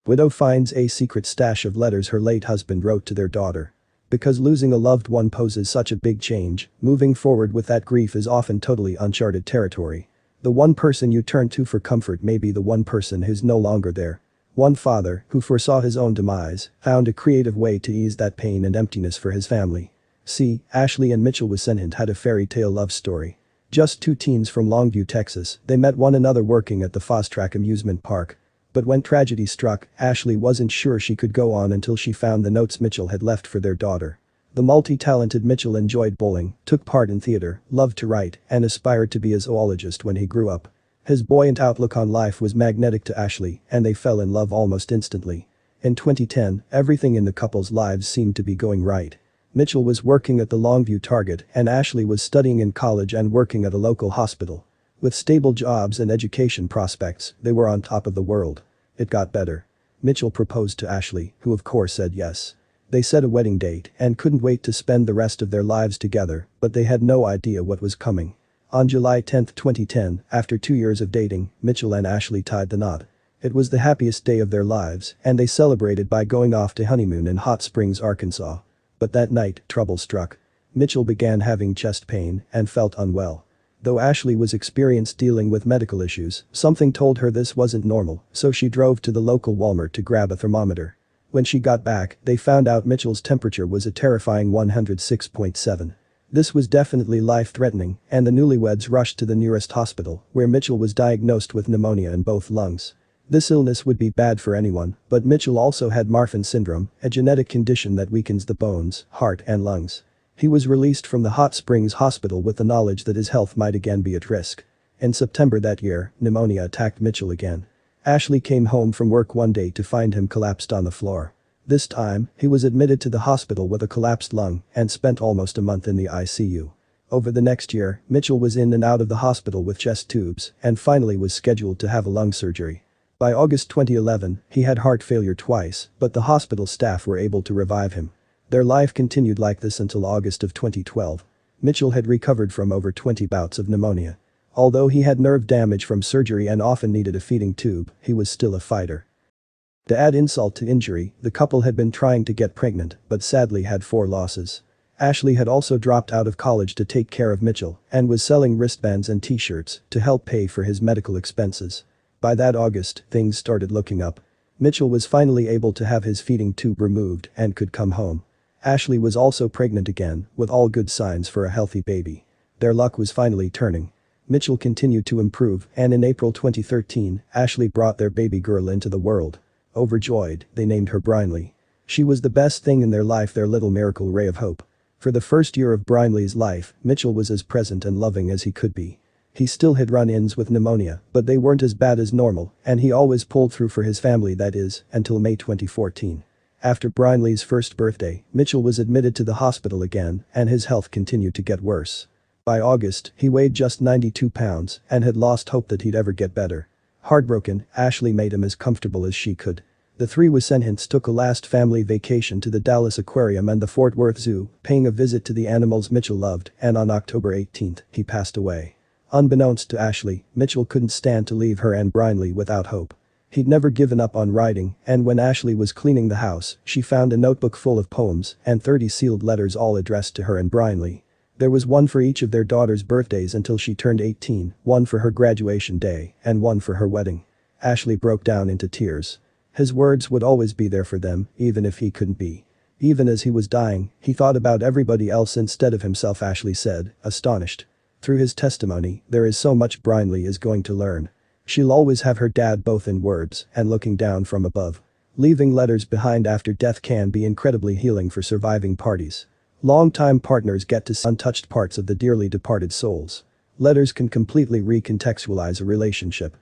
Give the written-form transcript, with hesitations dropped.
Widow finds a secret stash of letters her late husband wrote to their daughter. Because losing a loved one poses such a big change, moving forward with that grief is often totally uncharted territory. The one person you turn to for comfort may be the one person who's no longer there. One father, who foresaw his own demise, found a creative way to ease that pain and emptiness for his family. See, Ashley and Mitchell Whisenhunt had a fairy tale love story. Just two teens from Longview, Texas, they met one another working at the Fastrack amusement park. But when tragedy struck, Ashley wasn't sure she could go on until she found the notes Mitchell had left for their daughter. The multi-talented Mitchell enjoyed bowling, took part in theater, loved to write, and aspired to be a zoologist when he grew up. His buoyant outlook on life was magnetic to Ashley, and they fell in love almost instantly. In 2010, everything in the couple's lives seemed to be going right. Mitchell was working at the Longview Target and Ashley was studying in college and working at a local hospital. With stable jobs and education prospects, they were on top of the world. It got better. Mitchell proposed to Ashley, who of course said yes. They set a wedding date and couldn't wait to spend the rest of their lives together, but they had no idea what was coming. On July 10, 2010, after 2 years of dating, Mitchell and Ashley tied the knot. It was the happiest day of their lives, and they celebrated by going off to honeymoon in Hot Springs, Arkansas. But that night, trouble struck. Mitchell began having chest pain and felt unwell. Though Ashley was experienced dealing with medical issues, something told her this wasn't normal, so she drove to the local Walmart to grab a thermometer. When she got back, they found out Mitchell's temperature was a terrifying 106.7. This was definitely life-threatening, and the newlyweds rushed to the nearest hospital, where Mitchell was diagnosed with pneumonia in both lungs. This illness would be bad for anyone, but Mitchell also had Marfan syndrome, a genetic condition that weakens the bones, heart and lungs. He was released from the Hot Springs hospital with the knowledge that his health might again be at risk. In September that year, pneumonia attacked Mitchell again. Ashley came home from work one day to find him collapsed on the floor. This time, he was admitted to the hospital with a collapsed lung and spent almost a month in the ICU. Over the next year, Mitchell was in and out of the hospital with chest tubes and finally was scheduled to have a lung surgery. By August 2011, he had heart failure twice, but the hospital staff were able to revive him. Their life continued like this until August of 2012. Mitchell had recovered from over 20 bouts of pneumonia. Although he had nerve damage from surgery and often needed a feeding tube, he was still a fighter. To add insult to injury, the couple had been trying to get pregnant, but sadly had 4 losses. Ashley had also dropped out of college to take care of Mitchell and was selling wristbands and t-shirts to help pay for his medical expenses. By that August, things started looking up. Mitchell was finally able to have his feeding tube removed and could come home. Ashley was also pregnant again, with all good signs for a healthy baby. Their luck was finally turning. Mitchell continued to improve, and in April 2013, Ashley brought their baby girl into the world. Overjoyed, they named her Brinley. She was the best thing in their life, their little miracle ray of hope. For the first year of Brinley's life, Mitchell was as present and loving as he could be. He still had run-ins with pneumonia, but they weren't as bad as normal, and he always pulled through for his family, that is, until May 2014. After Brinley's first birthday, Mitchell was admitted to the hospital again, and his health continued to get worse. By August, he weighed just 92 pounds and had lost hope that he'd ever get better. Heartbroken, Ashley made him as comfortable as she could. The three Whisenhunts took a last family vacation to the Dallas Aquarium and the Fort Worth Zoo, paying a visit to the animals Mitchell loved, and on October 18, he passed away. Unbeknownst to Ashley, Mitchell couldn't stand to leave her and Brinley without hope. He'd never given up on writing, and when Ashley was cleaning the house, she found a notebook full of poems and 30 sealed letters all addressed to her and Brinley. There was one for each of their daughters' birthdays until she turned 18, one for her graduation day, and one for her wedding. Ashley broke down into tears. His words would always be there for them, even if he couldn't be. Even as he was dying, he thought about everybody else instead of himself, Ashley said, astonished. Through his testimony, there is so much Brinley is going to learn. She'll always have her dad both in words and looking down from above. Leaving letters behind after death can be incredibly healing for surviving parties. Long-time partners get to see untouched parts of the dearly departed souls. Letters can completely recontextualize a relationship.